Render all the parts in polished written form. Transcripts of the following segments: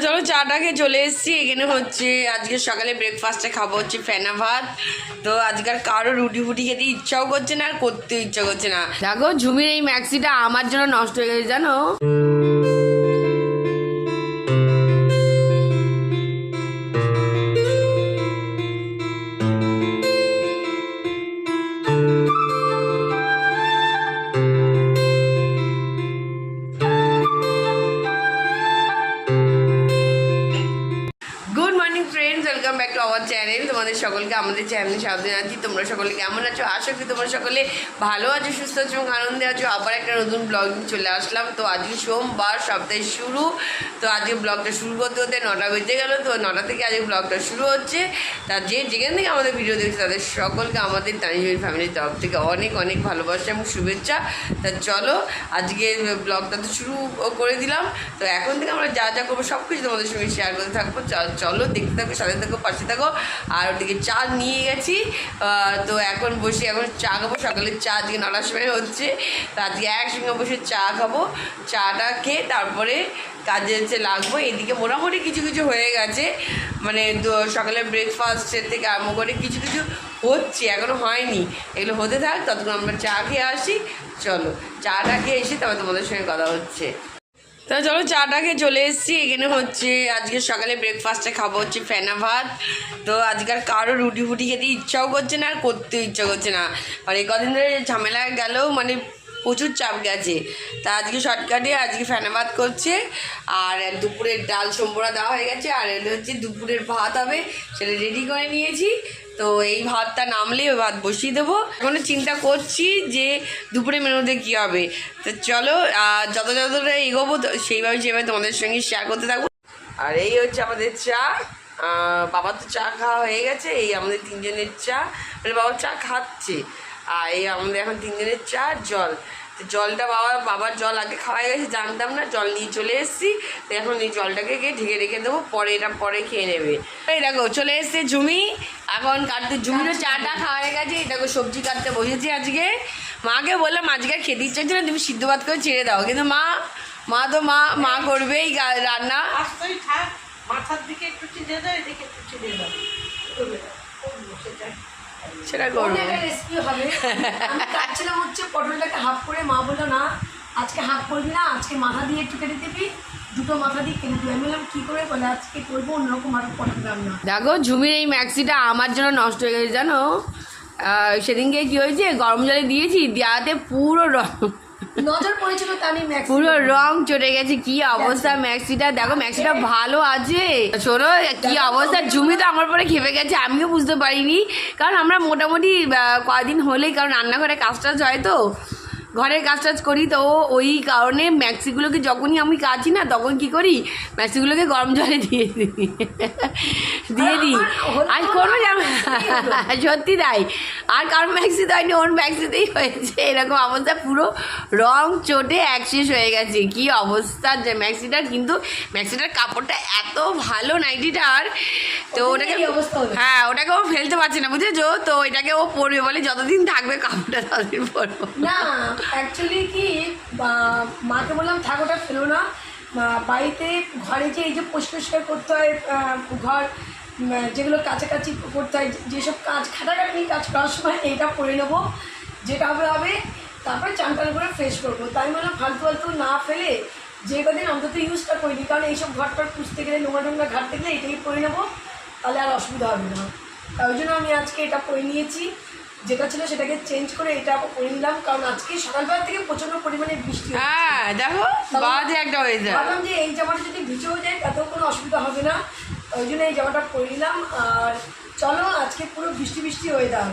চলো চাটা খেয়ে চলে এসেছি। এখানে হচ্ছে আজকে সকালে ব্রেকফাস্টে খাবো হচ্ছে ফেনা ভাত। তো আজকাল কারো রুটি ফুটি খেতে ইচ্ছাও করছে না আর করতেও ইচ্ছা করছে না। দেখো ঝুমির এই ম্যাক্সিটা আমার জন্য নষ্ট হয়ে গেছে জানো। Good morning friends, welcome back to our channel. তোমাদের সকলকে আমাদের চ্যানেলে স্বাগত জানাচ্ছি। তোমরা সকলে কেমন আছো? আশা করি তোমরা সকলে ভালো আছো, সুস্থ আছো এবং আনন্দে আছো। আবার একটা নতুন ব্লগ চলে আসলাম। তো আজকে সোমবার, সপ্তাহের শুরু। তো আজকে ব্লগটা শুরু করতে হতে 9টা বেজে গেল। তো 9টা থেকে আজকে ব্লগটা শুরু হচ্ছে। তা যেখান থেকে আমাদের ভিডিও দেখছে তাদের সকলকে আমাদের তানিজুরি ফ্যামিলির তরফ থেকে অনেক অনেক ভালোবাসা এবং শুভেচ্ছা। তা চলো আজকে ব্লগটা তো শুরু করে দিলাম। তো এখন থেকে আমরা যা যা করবো সব কিছু তোমাদের সঙ্গে শেয়ার করতে থাকবো। চলো দেখতে থাকো, সাথে থাকো, পাশে থাকো। আর ওদিকে চা নিয়ে গেছি। তো এখন বসে এখন চা খাবো। সকালের চা আজকে 9টার সময় হচ্ছে। তো আজকে একসঙ্গে বসে চা খাবো। চাটা খেয়ে তারপরে কাজে হচ্ছে লাগবো। এদিকে মোটামুটি কিছু কিছু হয়ে গেছে, মানে সকালের ব্রেকফাস্টের থেকে আরম্ভ করে কিছু কিছু হচ্ছে, এখনও হয়নি। এগুলো হতে থাক, ততক্ষণ আমরা চা খেয়ে আসি। চলো চাটা খেয়ে এসে তারপর তোমাদের সঙ্গে কথা হচ্ছে। তা চলো চাটা খেয়ে চলে এসেছি। এখানে হচ্ছে আজকে সকালে ব্রেকফাস্টে খাবো হচ্ছে ফেনা ভাত। তো আজকাল কারো রুটি ফুটি খেতে ইচ্ছাও করছে না আর করতেও ইচ্ছা করছে না। মানে কদিন ধরে ঝামেলা গেলেও মানে প্রচুর চাপ গেছে। তা আজকে শর্টকাটে আজকে ফেনা ভাত করছে। আর দুপুরের ডাল সম্বরা দেওয়া হয়ে গেছে। আর এটা হচ্ছে দুপুরের ভাত হবে, সেটা রেডি করে নিয়েছি। তো এই ভাতটা নামলে ওই ভাত বসিয়ে দেবো। এখনও চিন্তা করছি যে দুপুরে মেনুতে কী হবে। তো চলো যত যতটা এগোবো সেইভাবে তোমাদের সঙ্গে শেয়ার করতে থাকবো। আর এই হচ্ছে আমাদের চা। বাবার তো চা খাওয়া হয়ে গেছে। এই আমাদের তিনজনের চা, মানে বাবার চা খাচ্ছে। আর এই আমাদের এখন তিনজনের চা, জল। তো জলটা বাবার জল আগে খাওয়া গেছে, জানতাম না। জল নিয়ে চলে এসেছি। তো এখন এই জলটাকে ঢেকে রেখে দেবো, পরে খেয়ে নেবে। এই দেখো চলে এসছে ঝুমি। এখন কাটতে ঝুমিরও চাটা খাওয়া হয়ে গেছে। দেখো সবজি কাটতে বসেছি আজকে। মাকে বললাম আজকে খেতে ইচ্ছা হচ্ছে না, তুমি সিদ্ধ ভাত করে ছেড়ে দাও। কিন্তু মা করবেই রান্না। মাথার দিকে একটু চিড়ে দাও, এদিকে একটু চিড়ে দাও, সেটা করবো। রেসিপি হবে। আমি কাটছিলাম হচ্ছে পটলটাকে হাফ করে, মা বললো না আজকে হাফ করবি না, আজকে মাথা দিয়ে একটু কেটে দিবি, দুটো মাথা দিয়ে কেটে দিবি। আমি বললাম কী করে? বলে আজকে করবো অন্যরকম আর পটল রান্না। দেখো ঝুমির এই ম্যাক্সিটা আমার জন্য নষ্ট হয়ে গেছে জানো। সেদিনকে কী হয়েছে, গরম জলে দিয়েছি, দেওয়াতে পুরো নজর পড়েছিল, তা আমি পুরো রং চটে গেছে। কি অবস্থা ম্যাক্সিটা। দেখো ম্যাক্সিটা ভালো আছে, শোনো কি অবস্থা। ঝুমি তো আমার পরে খেপে গেছে, আমিও বুঝতে পারিনি। কারণ আমরা মোটামুটি কয়েকদিন হলেই, কারণ রান্নাঘরে কাজ টাজ হয় তো, ঘরের কাজ টাজ করি। তো ওই কারণে ম্যাক্সিগুলোকে যখনই আমি কাচি না, তখন কি করি, ম্যাক্সিগুলোকে গরম জলে দিয়ে দিই। আর কোনো সত্যি তাই। আর কারণ ম্যাক্সি হয়নি, ওর ম্যাক্সিতেই হয়েছে এরকম অবস্থা। পুরো রং চটে একশেষ হয়ে গেছে। কি অবস্থা যে ম্যাক্সিটার। কিন্তু ম্যাক্সিটার কাপড়টা এত ভালো নাইটিটার। তো ওটাকে ওটাকে ও ফেলতে পারছে না, বুঝেছো। তো এটাকে ও পরবে বলে, যতদিন থাকবে কাপড়টা ততদিন পরবো না। অ্যাকচুয়ালি কি, মাকে বললাম থাক ওটা ফেলো না, বাড়িতে ঘরে যে এই যে পরিষ্কার করতে হয়, ঘর যেগুলো কাছাকাছি করতে হয়, যেসব কাজ খাটাখাটি কাজ করার সময় এইটা পরে নেবো, যেটা হবে। তারপরে চান টান করে ফ্রেশ করবো। তাই বললাম ফালতু না ফেলে যে কদিন অন্তত ইউজটা করিনি, কারণ এইসব ঘরটার পুষতে গেলে, নোংরা ঘাটতে গেলে এটাই পরে নেবো, তাহলে আর অসুবিধা হবে না। তাই জন্য আমি আজকে এটা পরে নিয়েছি। যেটা ছিল সেটাকে চেঞ্জ করে এটা করে নিলাম, কারণ আজকে সকালবেলা থেকে প্রচণ্ড পরিমাণে বৃষ্টি। হ্যাঁ দেখো বাজে একটা হয়ে যায়। ভাবলাম যে এই জামাটা যদি ভিজেও যায় তাতেও কোনো অসুবিধা হবে না, ওই জন্য এই জামাটা পরে নিলাম। আর চলো আজকে পুরো বৃষ্টি ওয়েদার,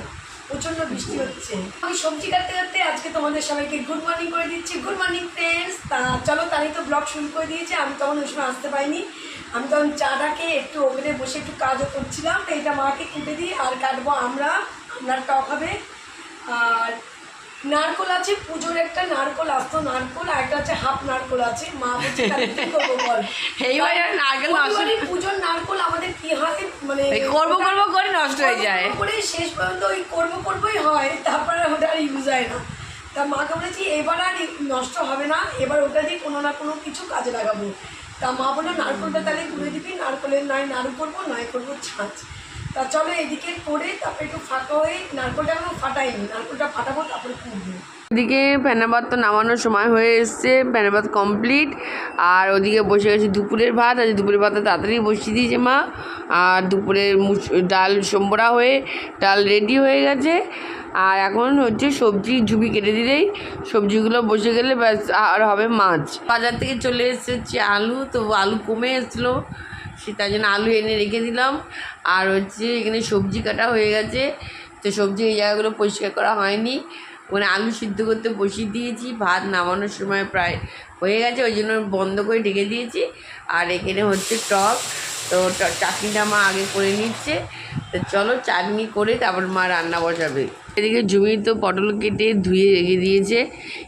প্রচণ্ড বৃষ্টি হচ্ছে। আমি সবজি কাটতে আজকে তোমাদের সবাইকে গুড মর্নিং করে দিচ্ছি। Good morning friends. তা চলো, তাই তো ব্লগ শুরু করে দিয়েছে। আমি তখন ওই সময় আসতে পারিনি। আমি তখন চাটাকে একটু ওভেনে বসে একটু কাজও করছিলাম। তো এটা মাকে কেটে দিই, আর কাটবো আপনার টক হবে। আর নারকোল আছে, পুজোর একটা নারকোল আসতো, নারকোল, আর একটা হচ্ছে হাফ নারকোল আছে। মা বলছে কি করবো বল, পুজোর নারকোল আমাদের কি হয়, মানে করবো করে নষ্ট হয়ে যায়, করে শেষ পর্যন্ত ওই করবোই হয়, তারপরে ওটা আর ইউজ হয় না। তা মাকে বলেছি এবার আর নষ্ট হবে না, এবার ওটা দিয়ে কোনো না কোনো কিছু কাজে লাগাবো। তা মা বললো নারকোলটা তাহলে কুড়ে দিবি, নারকোলের নয় নাড়ু করবো নয় করবো ছাঁচ। তা চলো এদিকে করে তারপরে একটু ফাঁকা হয়ে, নারকোলটা এখনো ফাটাইনি, নারকোলটা ফাটাবো তারপরে কুড়বো। এদিকে ফেনা ভাত তো নামানোর সময় হয়ে এসছে, ফেনা ভাত কমপ্লিট। আর ওদিকে বসে গেছে দুপুরের ভাত, আজ দুপুরের ভাতটা তাড়াতাড়ি বসিয়ে দিয়েছে মা। আর দুপুরের ডাল সম্বরা হয়ে ডাল রেডি হয়ে গেছে। আর এখন হচ্ছে সবজি ঝুবি কেটে দিলেই সবজিগুলো বসে গেলে ব্যাস আর হবে মাছ। বাজার থেকে চলে এসেছে আলু, তো আলু কমে এসেছিলো, তার জন্য আলু এনে রেখে দিলাম। আর হচ্ছে এখানে সবজি কাটা হয়ে গেছে, তো সবজি এই জায়গাগুলো পরিষ্কার করা হয়নি, ওখানে আলু সিদ্ধ করতে বসিয়ে দিয়েছি। ভাত নামানোর সময় প্রায় হয়ে গেছে, ওই জন্য বন্ধ করে ঢেকে দিয়েছি। আর এখানে হচ্ছে টক, তো চাটনিটা মা আগে করে নিচ্ছে। তো চলো চাটনি করে তারপর মা রান্না বসাবে। এদিকে জমি তো পটল কেটে ধুয়ে রেখে দিয়েছে,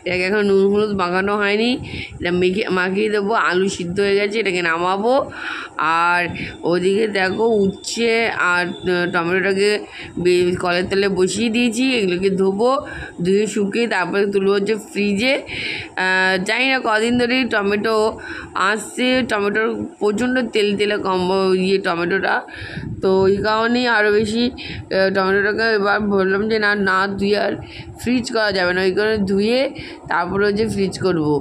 এটাকে এখন নুন হলুদ মাখানো হয়নি, এটা মাখিয়ে দেবো। আলু সিদ্ধ হয়ে গেছে, এটাকে নামাবো। আর ওদিকে দেখো উচ্ছে আর টমেটোটাকে কলের তেলে বসিয়ে দিয়েছি, এগুলোকে ধোবো, ধুয়ে শুকিয়ে তারপরে তুলবো হচ্ছে ফ্রিজে। জানি না কদিন ধরেই টমেটো আসছে, টমেটোর প্রচণ্ড তেল তেলে কম টমেটোটা, তো এই কারণেই আরও বেশি টমেটোটাকে এবার বললাম যে না ধুয়ে আর ফ্রিজ করা যাবে না, ওই কারণে ধুয়ে তারপরে হচ্ছে ফ্রিজ করবো।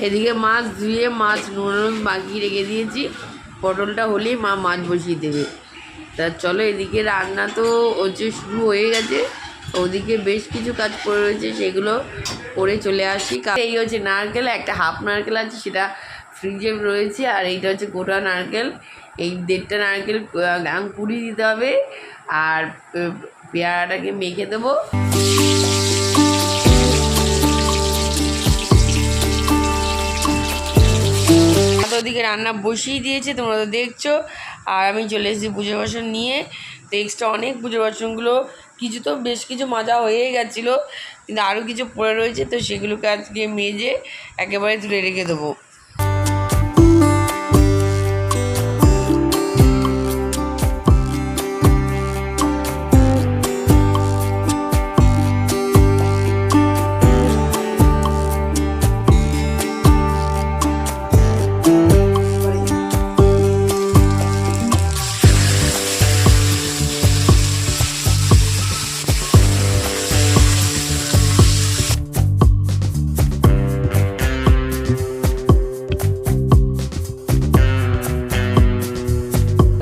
এদিকে মাছ ধুয়ে মাছ নুন মাখিয়ে রেখে দিয়েছি, পটলটা হলেই মা মাছ বসিয়ে দেবে। তা চলো এদিকে রান্না তো হচ্ছে শুরু হয়ে গেছে, ওদিকে বেশ কিছু কাজ পড়ে রয়েছে, সেগুলো করে চলে আসি। এই হচ্ছে নারকেল, একটা হাফ নারকেল আছে সেটা ফ্রিজে রয়েছে, আর এইটা হচ্ছে গোটা নারকেল। এই 1.5টা নারকেল কুড়ি দিতে হবে, আর পেয়ারাটাকে মেখে দেবো। ওদিকে রান্না বসিয়ে দিয়েছে, তোমরা তো দেখছো। আর আমি চলে এসেছি পুজো বাসন নিয়ে। তো এক্সট্রা অনেক পুজো বাসনগুলো, কিছু তো বেশ কিছু মাজা হয়ে গেছিলো, কিন্তু আরও কিছু পড়ে রয়েছে, তো সেগুলোকে আজকে মেজে একেবারে তুলে রেখে দেবো।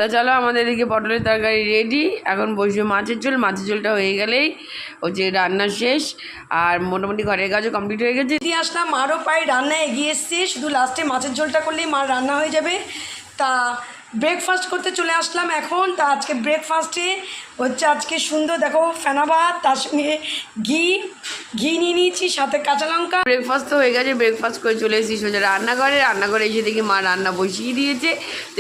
তা চলো আমাদের এদিকে পটলের তরকারি রেডি, এখন বসবে মাছের ঝোল। মাছের ঝোলটা হয়ে গেলেই হচ্ছে রান্না শেষ, আর মোটামুটি ঘরের কাজও কমপ্লিট হয়ে গেছে। দিয়ে আসলাম, মারও প্রায় রান্না এগিয়ে এসছে, শুধু লাস্টে মাছের ঝোলটা করলেই মার রান্না হয়ে যাবে। তা ব্রেকফাস্ট করতে চলে আসলাম এখন। তা আজকে ব্রেকফাস্টে হচ্ছে আজকে সুন্দর দেখো ফেনা ভাত, তার সঙ্গে ঘি নিয়ে নিয়েছি, সাথে কাঁচা লঙ্কা। ব্রেকফাস্ট তো হয়ে গেছে, ব্রেকফাস্ট করে চলে এসেছি সোজা রান্নাঘরে এসে দেখি মা রান্না বসিয়ে দিয়েছে। তো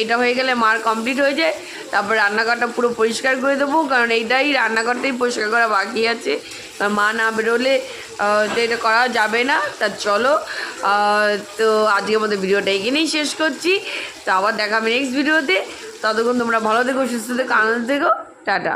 এটা হয়ে গেলে মার কমপ্লিট হয়ে যায়, তারপর রান্নাঘরটা পুরো পরিষ্কার করে দেবো, কারণ এইটাই রান্নাঘরটাই পরিষ্কার করা বাকি আছে, কারণ মা না বেরোলে তো এটা করা যাবে না। তা চলো, তো আজকের মতো ভিডিওটা এখানেই শেষ করছি। তো আবার দেখা হবে নেক্সট ভিডিওতে, ততক্ষণ তোমরা ভালো থেকো, সুস্থ থেকো, আনন্দ থেকো, টাটা।